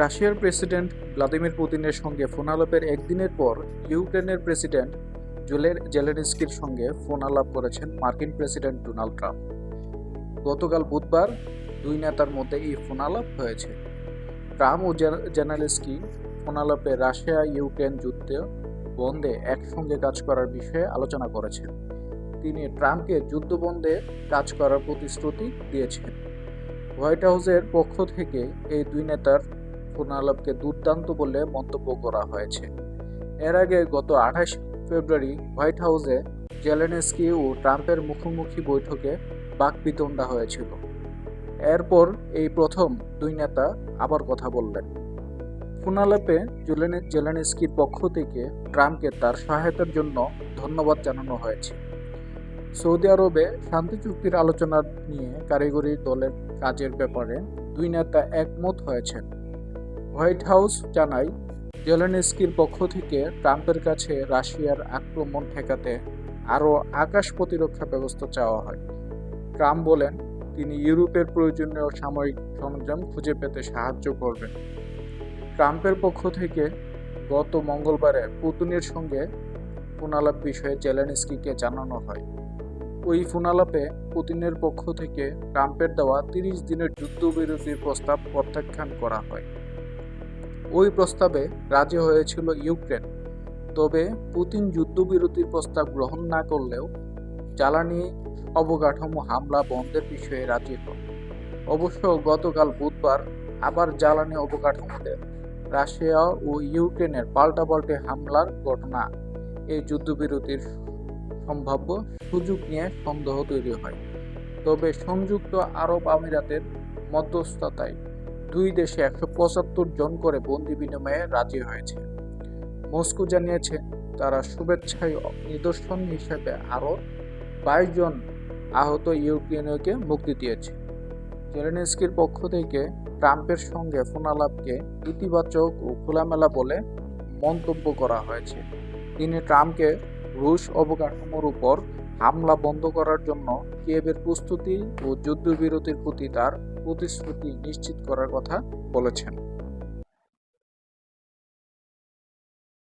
রাশিয়ার president Vladimir পুতিনের সঙ্গে ফোনালাপের একদিনের পর ইউক্রেনের প্রেসিডেন্ট জেলেনস্কির সঙ্গে ফোনালাপ করেছেন মার্কিন প্রেসিডেন্ট ডোনাল্ড ট্রাম্প। গতকাল বুধবার দুই নেতার মধ্যে এই ফোনালাপ হয়েছে। ট্রাম্প ও জেলেনস্কি ফোনালাপে রাশিয়া ইউক্রেন যুদ্ধ বন্ধে একসঙ্গে কাজ করার বিষয়ে আলোচনা করেছেন। তিনি ট্রাম্পকে যুদ্ধ বন্ধে কাজ করার প্রতিশ্রুতি দিয়েছেন। হোয়াইট হাউসের পক্ষ থেকে এই দুই নেতার ফোনালাপকে দুর্দান্ত বলে মন্তব্য করা হয়েছে। এর আগে গত 28 ফেব্রুয়ারি হোয়াইট হাউসে জেলেনস্কি ও ট্রাম্পের মুখোমুখি বৈঠকে বাকবিতণ্ডা হয়েছিল। এরপর এই প্রথম দুই নেতা আবার কথা বললেন। ফোনালাপে জেলেনস্কির পক্ষ থেকে ট্রাম্পকে তার সহায়তার জন্য ধন্যবাদ জানানো হয়েছে। সৌদি আরবে শান্তি চুক্তির আলোচনা নিয়ে কারিগরি দলের কাজের ব্যাপারে দুই নেতা একমত হয়েছেন। হোয়াইট হাউস জানায়, জেলেনস্কির পক্ষ থেকে ট্রাম্পের কাছে রাশিয়ার আক্রমণ ঠেকাতে আরও আকাশ প্রতিরক্ষা ব্যবস্থা চাওয়া হয়। ট্রাম্প বলেন, তিনি ইউরোপের প্রয়োজনীয় সামরিক সরঞ্জাম খুঁজে পেতে সাহায্য করবেন। ট্রাম্পের পক্ষ থেকে গত মঙ্গলবারে পুতিনের সঙ্গে ফোনালাপ বিষয়ে জেলেনস্কিকে জানানো হয়। ওই ফোনালাপে পুতিনের পক্ষ থেকে ট্রাম্পের দেওয়া 30 দিনের যুদ্ধবিরতির প্রস্তাব প্রত্যাখ্যান করা হয়। ওই প্রস্তাবে রাজি হয়েছিল ইউক্রেন, তবে পুতিন যুদ্ধবিরতির প্রস্তাব গ্রহণ না করলেও জ্বালানি অবকাঠামো হামলা বন্ধের বিষয়ে রাজি হন। অবশ্য গতকাল বুধবার আবার জ্বালানি অবকাঠামোতে রাশিয়া ও ইউক্রেনের পাল্টাপাল্টি হামলার ঘটনা এই যুদ্ধবিরতির সম্ভাব্য সুযোগ নিয়ে সন্দেহ তৈরি হয়। তবে সংযুক্ত আরব আমিরাতের মধ্যস্থতায় দুই দেশে 175 জন করে বন্দি বিনিময়ে রাজি হয়েছে। মস্কো জানিয়েছে, তারা শুভেচ্ছায় নিদর্শন হিসেবে আরও 22 জন আহত ইউক্রেনীয়কে মুক্তি দিয়েছে। জেলেনস্কির পক্ষ থেকে ট্রাম্পের সঙ্গে ফোনালাপকে ইতিবাচক ও খোলামেলা বলে মন্তব্য করা হয়েছে। তিনি ট্রাম্পকে রুশ অবকাঠামোর উপর হামলা বন্ধ করার জন্য কিয়েভের প্রস্তুতি ও যুদ্ধবিরতির প্রতি তার প্রতিশ্রুতি নিশ্চিত করার কথা বলেছেন।